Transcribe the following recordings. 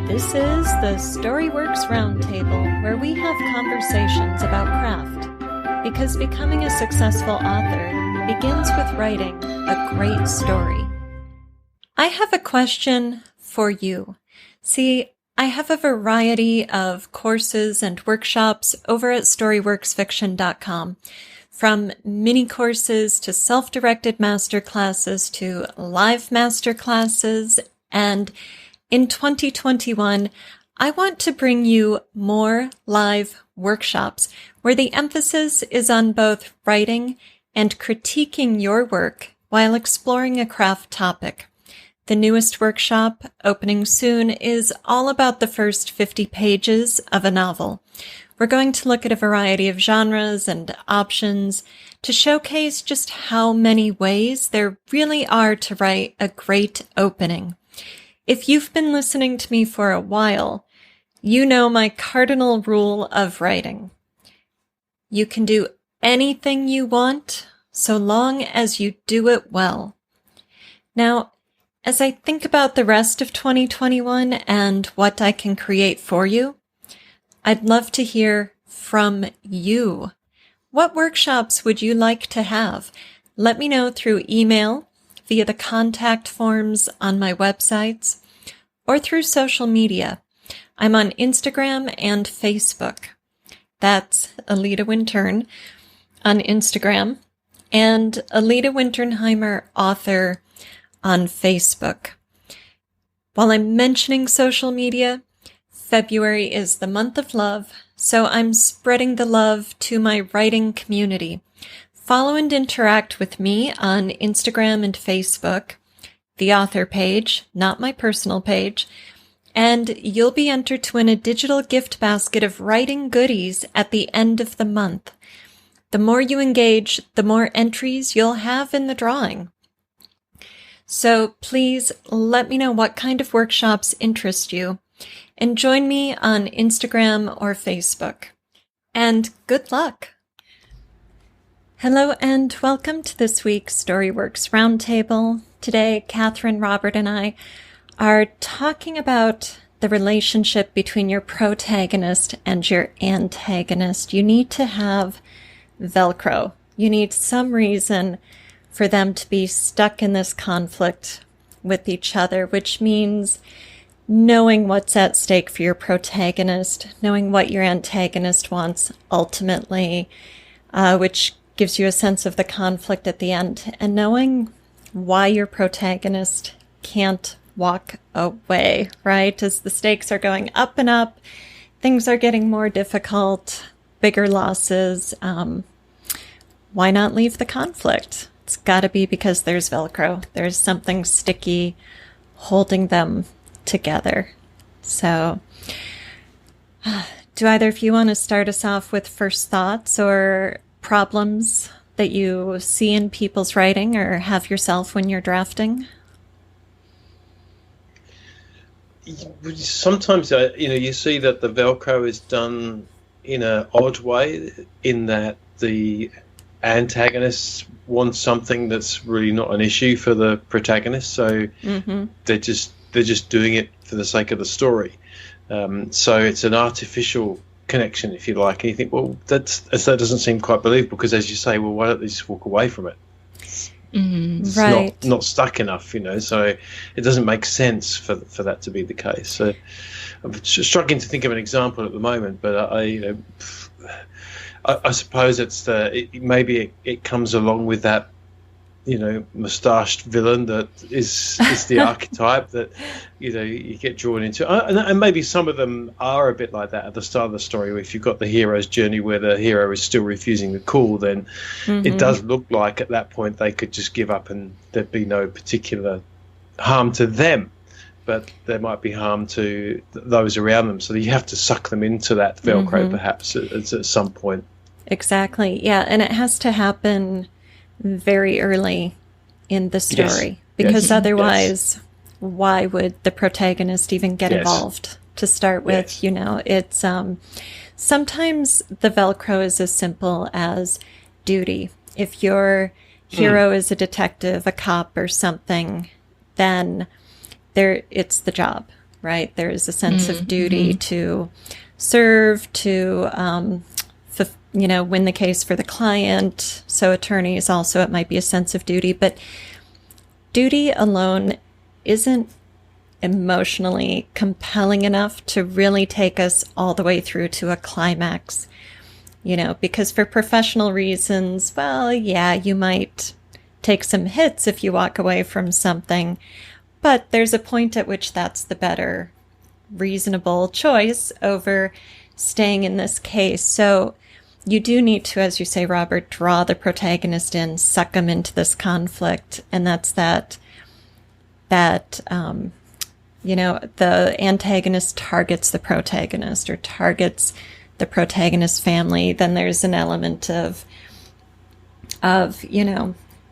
This is the Storyworks Roundtable, where we have conversations about craft, because becoming a successful author begins with writing a great story. I have a question for you. See, I have a variety of courses and workshops over at StoryworksFiction.com, from mini courses to self-directed masterclasses to live masterclasses, and in 2021, I want to bring you more live workshops where the emphasis is on both writing and critiquing your work while exploring a craft topic. The newest workshop, opening soon, is all about the first 50 pages of a novel. We're going to look at a variety of genres and options to showcase just how many ways there really are to write a great opening. If you've been listening to me for a while, you know my cardinal rule of writing. You can do anything you want so long as you do it well. Now, as I think about the rest of 2021 and what I can create for you, I'd love to hear from you. What workshops would you like to have? Let me know through email, via the contact forms on my websites, or through social media. I'm on Instagram and Facebook. That's Alida Wintern on Instagram and Alida Winternheimer author on Facebook. While I'm mentioning social media, February is the month of love, so I'm spreading the love to my writing community. Follow and interact with me on Instagram and Facebook, the author page, not my personal page, and you'll be entered to win a digital gift basket of writing goodies at the end of the month. The more you engage, the more entries you'll have in the drawing. So please let me know what kind of workshops interest you, and join me on Instagram or Facebook. And good luck! Hello and welcome to this week's Storyworks Roundtable. Today, Kathryn, Robert, and I are talking about the relationship between your protagonist and your antagonist. You need to have Velcro. You need some reason for them to be stuck in this conflict with each other, which means knowing what's at stake for your protagonist, knowing what your antagonist wants ultimately, which gives you a sense of the conflict at the end, and knowing why your protagonist can't walk away, right? As the stakes are going up and up, things are getting more difficult, bigger losses. Why not leave the conflict? It's got to be because there's Velcro. There's something sticky holding them together. So, do either of you want to start us off with first thoughts or problems that you see in people's writing or have yourself when you're drafting? Sometimes, you see that the Velcro is done in an odd way, in that the antagonists want something that's really not an issue for the protagonist, so they're just doing it for the sake of the story. So it's an artificial connection, if you like, and you think, well, that doesn't seem quite believable, because, as you say, well, why don't they just walk away from it? It's right. not stuck enough, so it doesn't make sense for that to be the case. So I'm struggling to think of an example at the moment, but I suppose maybe it comes along with that, moustached villain that is the archetype that you get drawn into, and maybe some of them are a bit like that at the start of the story. Where if you've got the hero's journey where the hero is still refusing the call, then it does look like at that point they could just give up and there'd be no particular harm to them, but there might be harm to those around them. So you have to suck them into that Velcro perhaps at some point. Exactly. Yeah, and it has to happen very early in the story, because otherwise, why would the protagonist even get involved to start with? It's sometimes the Velcro is as simple as duty. If your hero is a detective, a cop or something, then it's the job, right? There is a sense of duty to serve, to, win the case for the client. So attorneys also, it might be a sense of duty, but duty alone isn't emotionally compelling enough to really take us all the way through to a climax, because for professional reasons, well, yeah, you might take some hits if you walk away from something, but there's a point at which that's the better reasonable choice over staying in this case. So you do need to, as you say, Robert, draw the protagonist in, suck them into this conflict. And that's that the antagonist targets the protagonist or targets the protagonist's family. Then there's an element of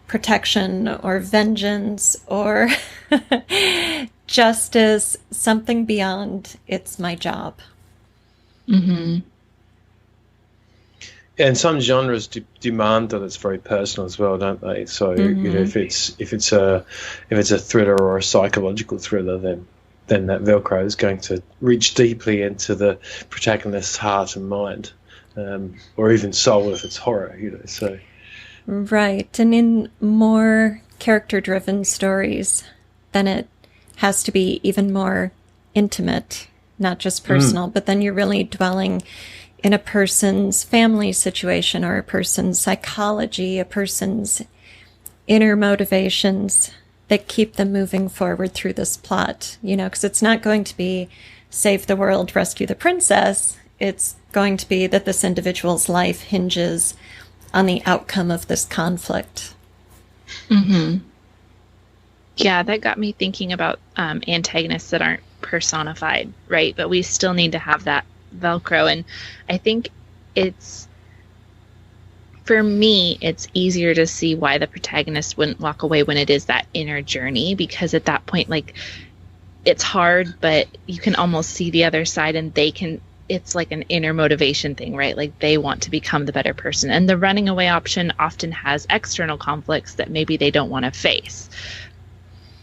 protection or vengeance or justice, something beyond it's my job. Mm-hmm. And some genres demand that it's very personal as well, don't they? So if it's a thriller or a psychological thriller, then that Velcro is going to reach deeply into the protagonist's heart and mind, or even soul if it's horror. So right. And in more character-driven stories, then it has to be even more intimate, not just personal. But then you're really dwelling in a person's family situation or a person's psychology, a person's inner motivations that keep them moving forward through this plot, because it's not going to be save the world, rescue the princess. It's going to be that this individual's life hinges on the outcome of this conflict. Mm-hmm. Yeah, that got me thinking about antagonists that aren't personified, right? But we still need to have that Velcro. And I think for me, it's easier to see why the protagonist wouldn't walk away when it is that inner journey, because at that point, like, it's hard, but you can almost see the other side and it's like an inner motivation thing, right? Like they want to become the better person. And the running away option often has external conflicts that maybe they don't want to face.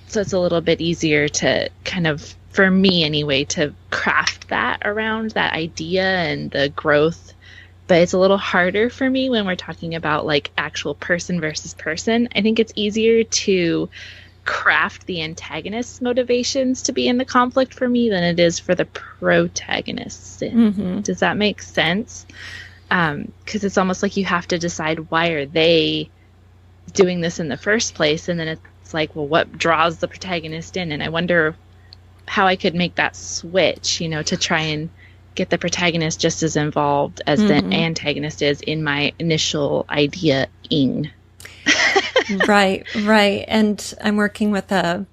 So it's a little bit easier to kind of, for me anyway, to craft that around that idea and the growth. But it's a little harder for me when we're talking about like actual person versus person. I think it's easier to craft the antagonist's motivations to be in the conflict for me than it is for the protagonist. Does that make sense? Because it's almost like you have to decide, why are they doing this in the first place? And then it's like, well, what draws the protagonist in? And I wonder how I could make that switch, to try and get the protagonist just as involved as the antagonist is in my initial idea-ing. Right. And I'm working with a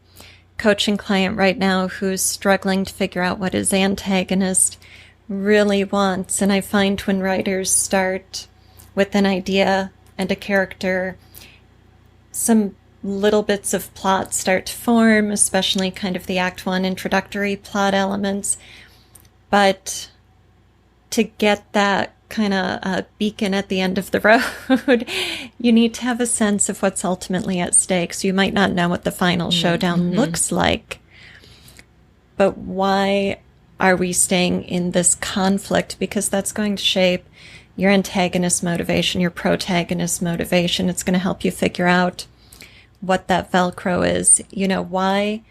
coaching client right now who's struggling to figure out what his antagonist really wants. And I find when writers start with an idea and a character, some little bits of plot start to form, especially kind of the Act 1 introductory plot elements. But to get that kind of beacon at the end of the road, you need to have a sense of what's ultimately at stake. So you might not know what the final showdown looks like, but why are we staying in this conflict? Because that's going to shape your antagonist motivation, your protagonist motivation. It's going to help you figure out what that Velcro is. Why?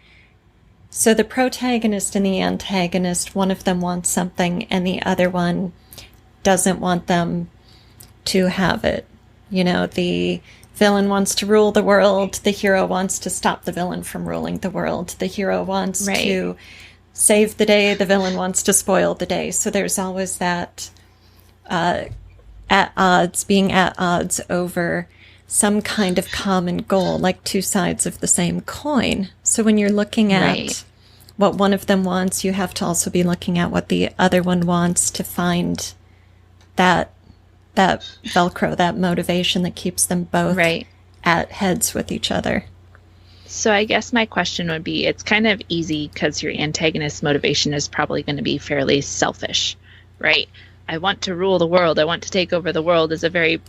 So the protagonist and the antagonist, one of them wants something and the other one doesn't want them to have it. The villain wants to rule the world. The hero wants to stop the villain from ruling the world. The hero wants to save the day. The villain wants to spoil the day. So there's always that being at odds over some kind of common goal, like two sides of the same coin. So when you're looking at what one of them wants, you have to also be looking at what the other one wants to find that Velcro, that motivation that keeps them both at heads with each other. So I guess my question would be, it's kind of easy because your antagonist's motivation is probably going to be fairly selfish, right? I want to rule the world. I want to take over the world is a very,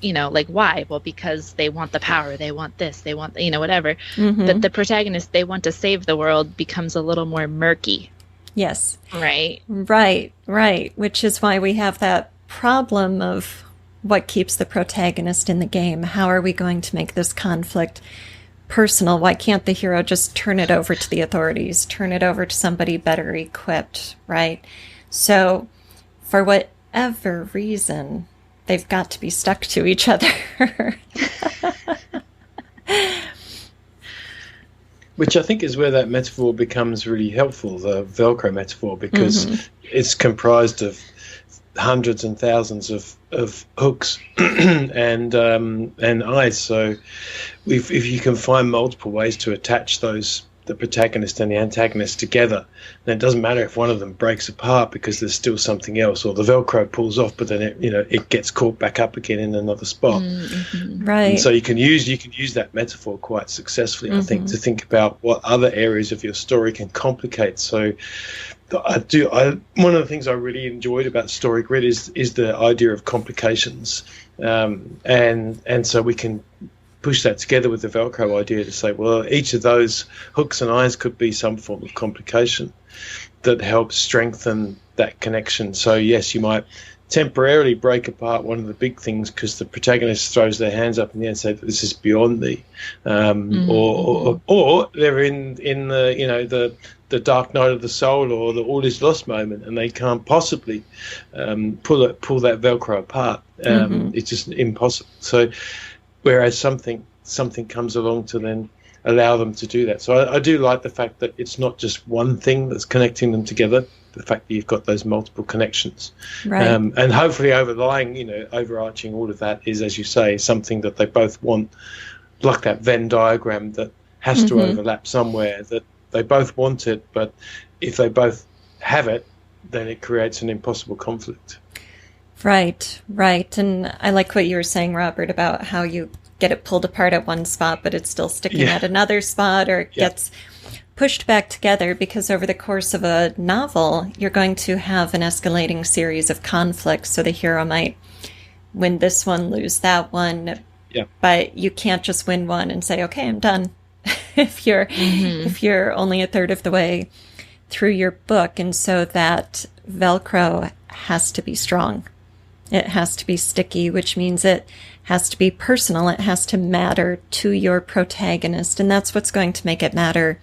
why? Well, because they want the power. They want this. They want, whatever. But the protagonist, they want to save the world, becomes a little more murky. Yes. Right. Right. Which is why we have that problem of what keeps the protagonist in the game. How are we going to make this conflict personal? Why can't the hero just turn it over to the authorities, turn it over to somebody better equipped, right? So for whatever reason, they've got to be stuck to each other. Which I think is where that metaphor becomes really helpful, the Velcro metaphor, because it's comprised of hundreds and thousands of hooks and eyes. So if you can find multiple ways to attach the protagonist and the antagonist together, then it doesn't matter if one of them breaks apart, because there's still something else, or the Velcro pulls off, but then it gets caught back up again in another spot. Right. And so you can use that metaphor quite successfully, I think, to think about what other areas of your story can complicate. So one of the things I really enjoyed about Story Grid is the idea of complications, and so we can push that together with the Velcro idea to say, well, each of those hooks and eyes could be some form of complication that helps strengthen that connection. So yes, you might temporarily break apart one of the big things because the protagonist throws their hands up in the air and say that this is beyond me, or they're in the dark night of the soul, or the all is lost moment, and they can't possibly pull that Velcro apart. It's just impossible. So whereas something comes along to then allow them to do that. So I do like the fact that it's not just one thing that's connecting them together, the fact that you've got those multiple connections. Right. And hopefully overarching all of that is, as you say, something that they both want, like that Venn diagram that has to overlap somewhere, that they both want it, but if they both have it, then it creates an impossible conflict. Right. And I like what you were saying, Robert, about how you get it pulled apart at one spot, but it's still sticking at another spot, or it gets pushed back together, because over the course of a novel, you're going to have an escalating series of conflicts. So the hero might win this one, lose that one, but you can't just win one and say, okay, I'm done. if you're only a third of the way through your book. And so that Velcro has to be strong. It has to be sticky, which means it has to be personal. It has to matter to your protagonist. And that's what's going to make it matter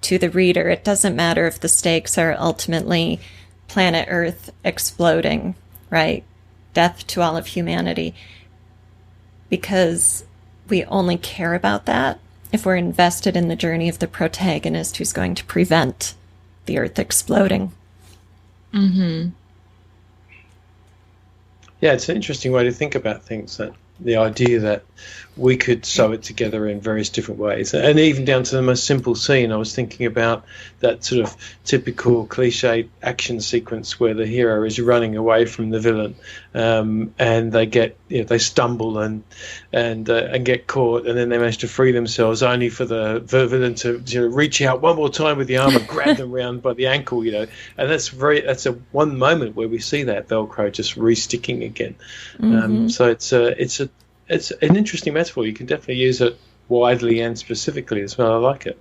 to the reader. It doesn't matter if the stakes are ultimately planet Earth exploding, right? Death to all of humanity. Because we only care about that if we're invested in the journey of the protagonist who's going to prevent the Earth exploding. Yeah, it's an interesting way to think about things, that the idea that we could sew it together in various different ways. And even down to the most simple scene, I was thinking about that sort of typical cliche action sequence where the hero is running away from the villain, and they stumble and get caught, and then they manage to free themselves, only for the villain to reach out one more time with the arm and grab them round by the ankle, and that's a one moment where we see that Velcro just re-sticking again. So it's an interesting metaphor. You can definitely use it widely and specifically as well. I like it.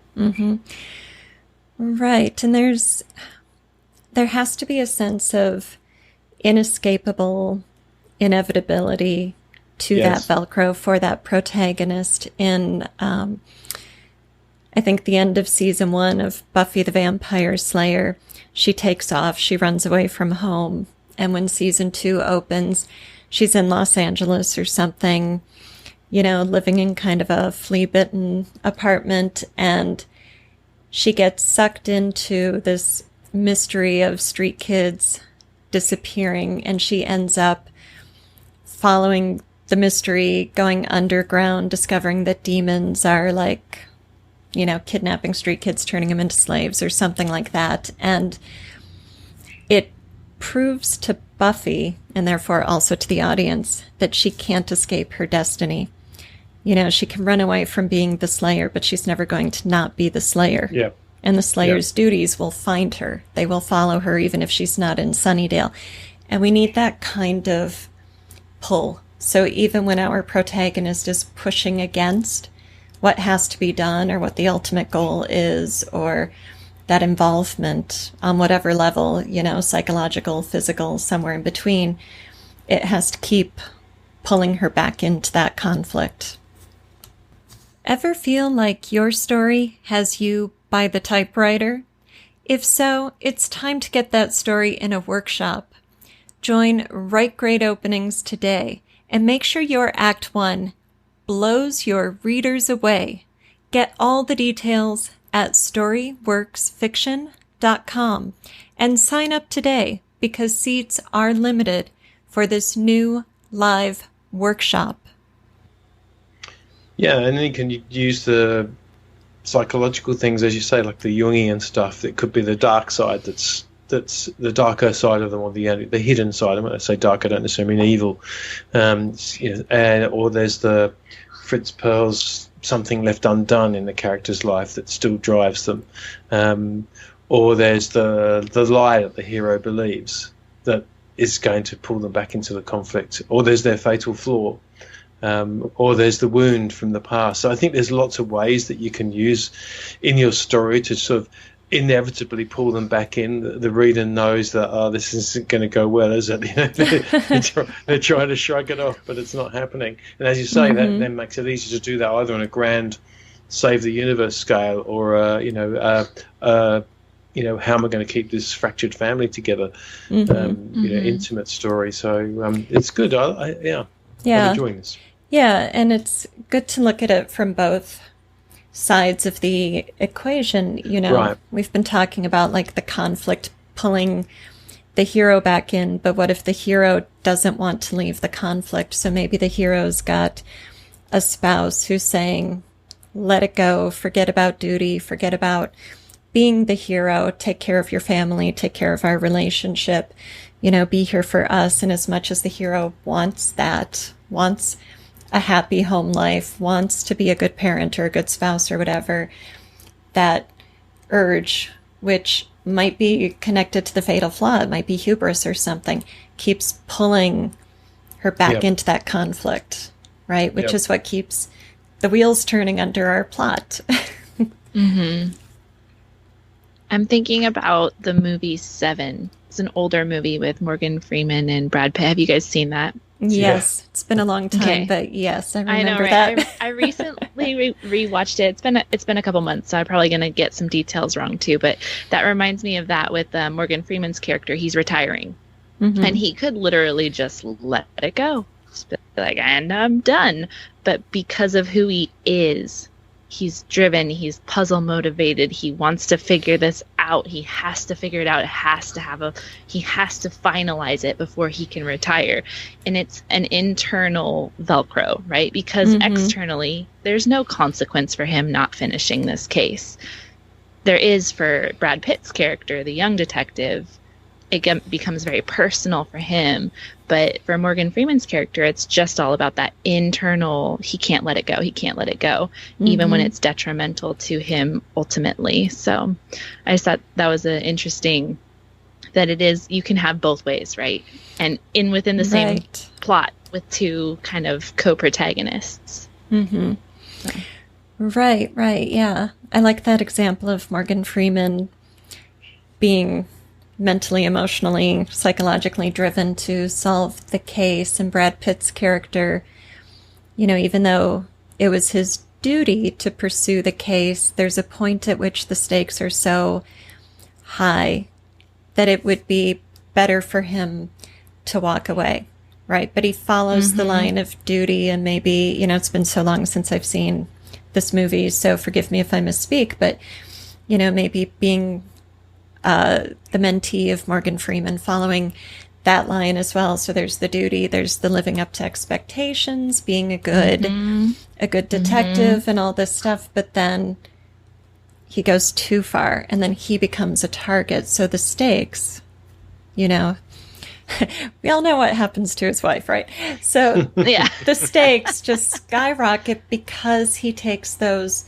Right. And there has to be a sense of inescapable inevitability to that Velcro for that protagonist. In, I think, the end of season 1 of Buffy the Vampire Slayer, she takes off, she runs away from home. And when season 2 opens, she's in Los Angeles or something, living in kind of a flea-bitten apartment, and she gets sucked into this mystery of street kids disappearing, and she ends up following the mystery, going underground, discovering that demons are kidnapping street kids, turning them into slaves or something like that. And it proves to Buffy, and therefore also to the audience, that she can't escape her destiny. She can run away from being the Slayer, but she's never going to not be the Slayer. Yeah. And the Slayer's duties will find her. They will follow her even if she's not in Sunnydale. And we need that kind of pull. So even when our protagonist is pushing against what has to be done or what the ultimate goal is, or that involvement on whatever level, psychological, physical, somewhere in between, it has to keep pulling her back into that conflict. Ever feel like your story has you by the typewriter? If so, it's time to get that story in a workshop. Join Write Great Openings today and make sure your Act 1 blows your readers away. Get all the details at StoryWorksFiction.com and sign up today because seats are limited for this new live workshop. Yeah, and then you can use the psychological things, as you say, like the Jungian stuff. It could be the dark side that's the darker side of them, or the hidden side. And when I say dark, I don't necessarily mean evil. Or there's the Fritz Perls something left undone in the character's life that still drives them. Or there's the lie that the hero believes that is going to pull them back into the conflict. Or there's their fatal flaw. Or there's the wound from the past. So I think there's lots of ways that you can use in your story to sort of inevitably pull them back in. The reader knows that, this isn't going to go well, is it? They're trying to shrug it off, but it's not happening. And as you say, that then makes it easy to do that either on a grand save the universe scale, or how am I going to keep this fractured family together? Intimate story. So it's good. I'm enjoying this. Yeah, and it's good to look at it from both sides of the equation. Right. We've been talking about like the conflict pulling the hero back in, but what if the hero doesn't want to leave the conflict? So maybe the hero's got a spouse who's saying, let it go, forget about duty, forget about being the hero, take care of your family, take care of our relationship, be here for us. And as much as the hero wants a happy home life, wants to be a good parent or a good spouse or whatever, that urge, which might be connected to the fatal flaw, it might be hubris or something, keeps pulling her back into that conflict, right? Which is what keeps the wheels turning under our plot. I'm thinking about the movie Seven. It's an older movie with Morgan Freeman and Brad Pitt. Have you guys seen that? Yes, it's been a long time, but yes, I remember know, right? that. I recently rewatched it. It's been a couple months, so I'm probably going to get some details wrong too. But that reminds me of that with Morgan Freeman's character. He's retiring, and he could literally just let it go, just be like, and I'm done. But because of who he is, he's driven, he's puzzle motivated, he wants to figure this out, he has to figure it out, he has to finalize it before he can retire. And it's an internal Velcro, right? Because externally, there's no consequence for him not finishing this case. There is for Brad Pitt's character, the young detective. It becomes very personal for him. But for Morgan Freeman's character, it's just all about that internal, he can't let it go. He can't let it go, even when it's detrimental to him ultimately. So I just thought that was interesting that it is, you can have both ways, right? And within the same plot with two kind of co-protagonists. So. Right, yeah. I like that example of Morgan Freeman being mentally, emotionally, psychologically driven to solve the case, and Brad Pitt's character, even though it was his duty to pursue the case, there's a point at which the stakes are so high that it would be better for him to walk away, right? But he follows the line of duty, and maybe, it's been so long since I've seen this movie, so forgive me if I misspeak, but, maybe being the mentee of Morgan Freeman, following that line as well. So there's the duty, there's the living up to expectations, being a good detective and all this stuff. But then he goes too far, and then he becomes a target. So the stakes, we all know what happens to his wife, right? So the stakes just skyrocket because he takes those,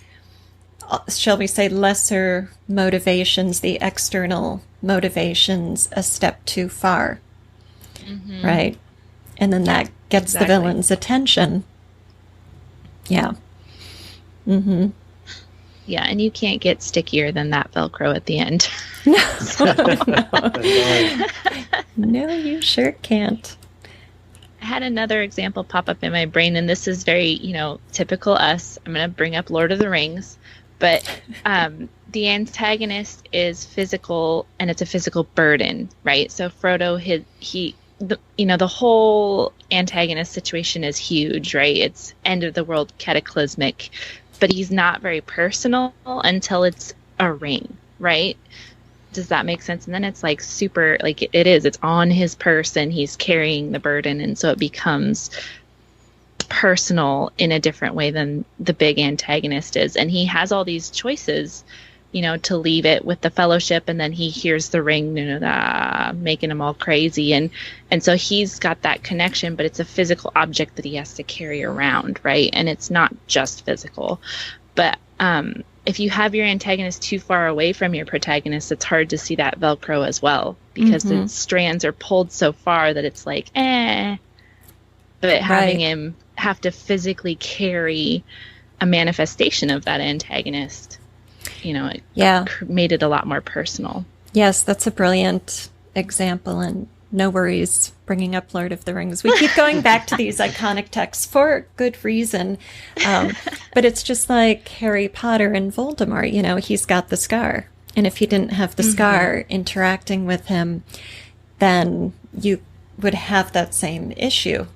shall we say, lesser motivations, the external motivations, a step too far, right? And then that gets the villain's attention. Yeah. Yeah, and you can't get stickier than that Velcro at the end. No, you sure can't. I had another example pop up in my brain, and this is very, typical us. I'm going to bring up Lord of the Rings, but the antagonist is physical, and it's a physical burden, right? So Frodo, the whole antagonist situation is huge, right? It's end of the world, cataclysmic, but he's not very personal until it's a ring, right? Does that make sense? And then it's like super, like it's on his person. He's carrying the burden. And so it becomes personal in a different way than the big antagonist is. And he has all these choices, to leave it with the fellowship. And then he hears the ring, making him all crazy. And so he's got that connection, but it's a physical object that he has to carry around. Right. And it's not just physical, but, if you have your antagonist too far away from your protagonist, it's hard to see that Velcro as well, because the strands are pulled so far that it's like, But having him have to physically carry a manifestation of that antagonist, it made it a lot more personal. Yes, that's a brilliant example, and no worries bringing up Lord of the Rings. We keep going back to these iconic texts for good reason. But it's just like Harry Potter and Voldemort, he's got the scar. And if he didn't have the scar interacting with him, then you would have that same issue,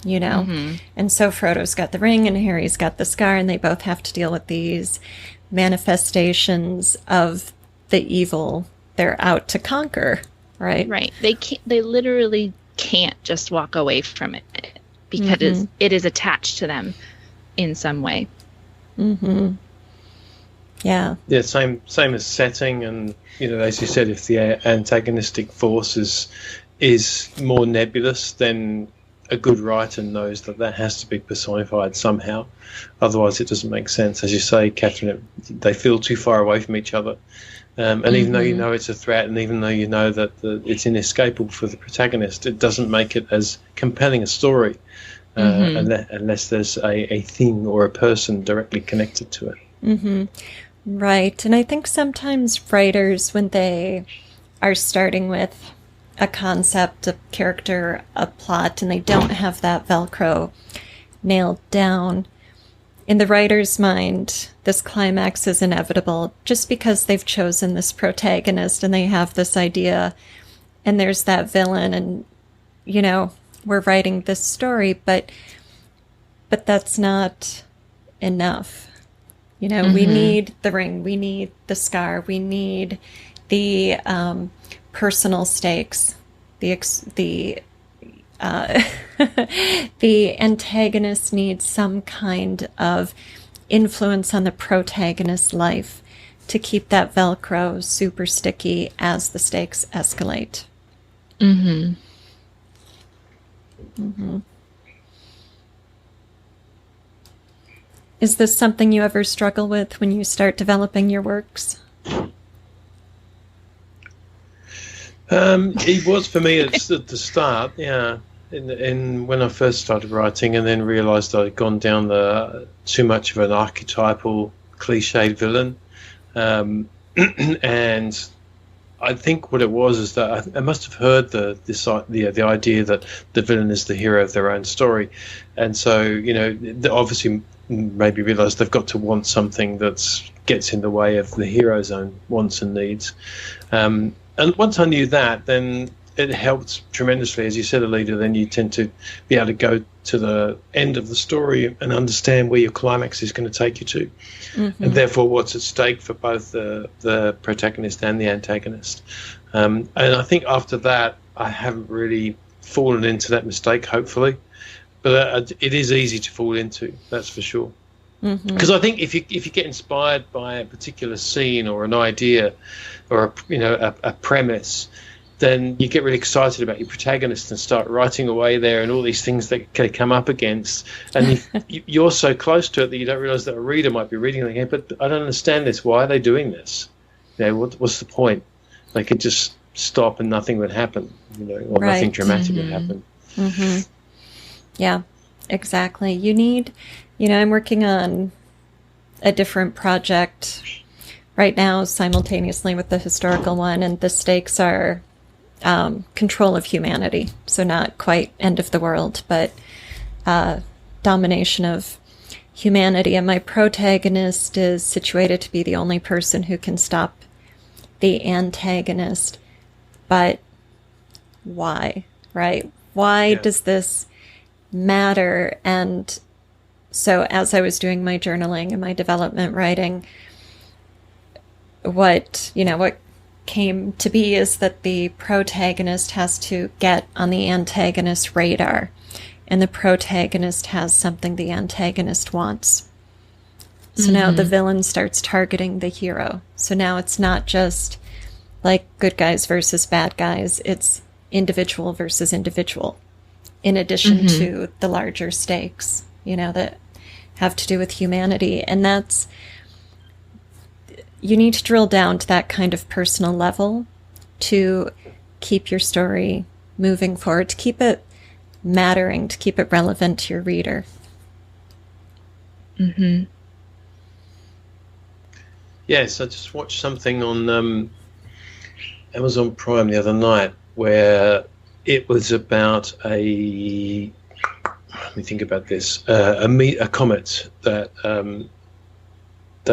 And so Frodo's got the ring and Harry's got the scar, and they both have to deal with these manifestations of the evil they're out to conquer. Right. They literally can't just walk away from it because it is attached to them in some way. Yeah. Yeah. Same as setting, and as you said, if the antagonistic force is more nebulous, then a good writer knows that has to be personified somehow. Otherwise, it doesn't make sense. As you say, Kathryn, they feel too far away from each other. And even though it's a threat, and even though that it's inescapable for the protagonist, it doesn't make it as compelling a story unless there's a thing or a person directly connected to it. Right. And I think sometimes writers, when they are starting with a concept, a character, a plot, and they don't have that Velcro nailed down, in the writer's mind, this climax is inevitable just because they've chosen this protagonist and they have this idea and there's that villain and, we're writing this story, but that's not enough. We need the ring, we need the scar, we need the personal stakes, the antagonist needs some kind of influence on the protagonist's life to keep that Velcro super sticky as the stakes escalate. Is this something you ever struggle with when you start developing your works? It was for me at the start, yeah. In when I first started writing, and then realised I'd gone down too much of an archetypal, cliched villain, and I think what it was is that I must have heard the idea that the villain is the hero of their own story, and so they obviously maybe realised they've got to want something that gets in the way of the hero's own wants and needs. And once I knew that, then it helped tremendously. As you said, Alida, then you tend to be able to go to the end of the story and understand where your climax is going to take you to, and therefore what's at stake for both the protagonist and the antagonist. And I think after that, I haven't really fallen into that mistake, hopefully. But it is easy to fall into, that's for sure. Because I think if you get inspired by a particular scene or an idea or a premise, then you get really excited about your protagonist and start writing away there and all these things that can come up against. And you're so close to it that you don't realize that a reader might be reading it again, but I don't understand this. Why are they doing this? What's the point? They could just stop and nothing would happen, or nothing dramatic would happen. Yeah, exactly. You need, I'm working on a different project right now simultaneously with the historical one, and the stakes are control of humanity. So not quite end of the world, but domination of humanity. And my protagonist is situated to be the only person who can stop the antagonist. But why, right? Why does this matter? And so as I was doing my journaling and my development writing, what came to be is that the protagonist has to get on the antagonist's radar, and the protagonist has something the antagonist wants. So now the villain starts targeting the hero. So now it's not just like good guys versus bad guys, it's individual versus individual, in addition to the larger stakes, that have to do with humanity. And that's, you need to drill down to that kind of personal level to keep your story moving forward, to keep it mattering, to keep it relevant to your reader. Yes, I just watched something on Amazon Prime the other night where it was about let me think about this, a comet that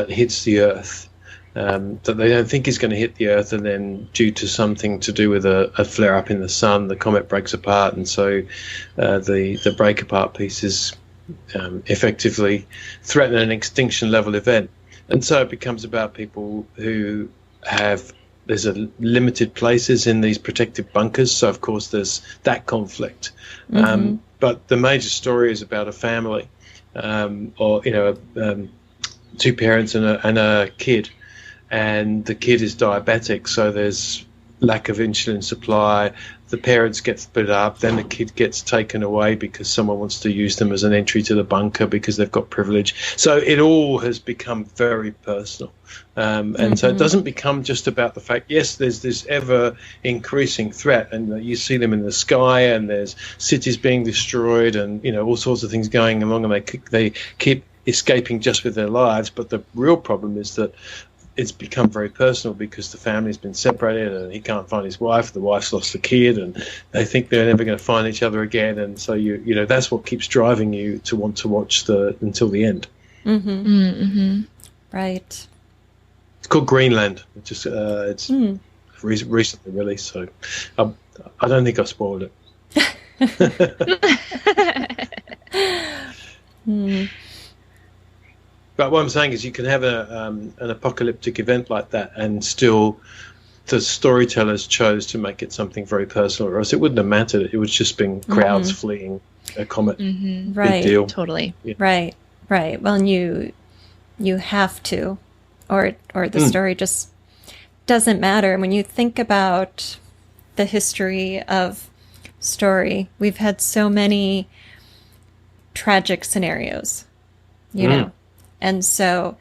hits the Earth, that they don't think is going to hit the Earth, and then due to something to do with a flare-up in the sun, the comet breaks apart, and so the break-apart pieces effectively threaten an extinction-level event. And so it becomes about people who there's a limited places in these protective bunkers, so of course there's that conflict. But the major story is about a family, or two parents and a kid, and the kid is diabetic, so there's lack of insulin supply. The parents get split up, then the kid gets taken away because someone wants to use them as an entry to the bunker because they've got privilege. So it all has become very personal. And so it doesn't become just about the fact, yes, there's this ever increasing threat, and you see them in the sky, and there's cities being destroyed, and all sorts of things going along, and they keep escaping just with their lives. But the real problem is that it's become very personal because the family's been separated, and he can't find his wife, the wife's lost the kid, and they think they're never going to find each other again. And so that's what keeps driving you to want to watch until the end. Right. It's called Greenland. It's recently released, so I don't think I spoiled it. But what I'm saying is, you can have an apocalyptic event like that, and still the storytellers chose to make it something very personal, or else it wouldn't have mattered. It would just been crowds fleeing a comet. Right. Big deal. Totally. Yeah. Right. Well, and you have to, or the story just doesn't matter. When you think about the history of story, we've had so many tragic scenarios, know. And so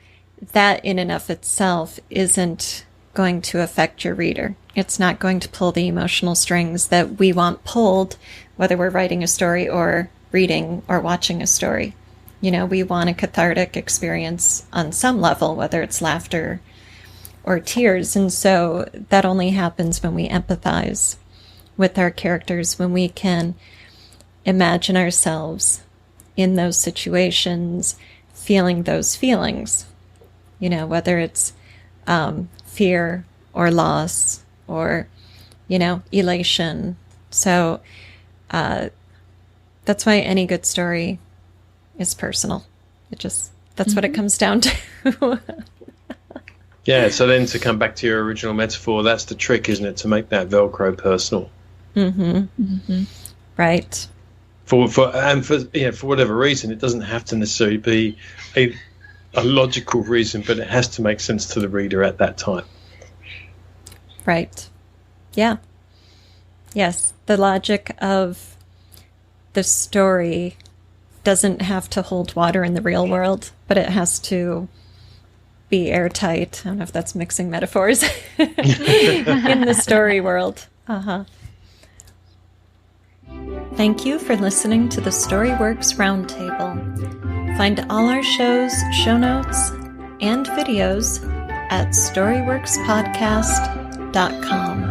that in and of itself isn't going to affect your reader. It's not going to pull the emotional strings that we want pulled, whether we're writing a story or reading or watching a story. We want a cathartic experience on some level, whether it's laughter or tears. And so that only happens when we empathize with our characters, when we can imagine ourselves in those situations, feeling those feelings, whether it's fear or loss or, elation. So that's why any good story is personal. That's what it comes down to. Yeah, so then to come back to your original metaphor, that's the trick, isn't it? To make that Velcro personal. Right. For whatever reason, it doesn't have to necessarily be a logical reason, but it has to make sense to the reader at that time. Right. Yeah. Yes. The logic of the story doesn't have to hold water in the real world, but it has to be airtight. I don't know if that's mixing metaphors in the story world. Thank you for listening to the Storyworks Roundtable. Find all our shows, show notes, and videos at storyworkspodcast.com.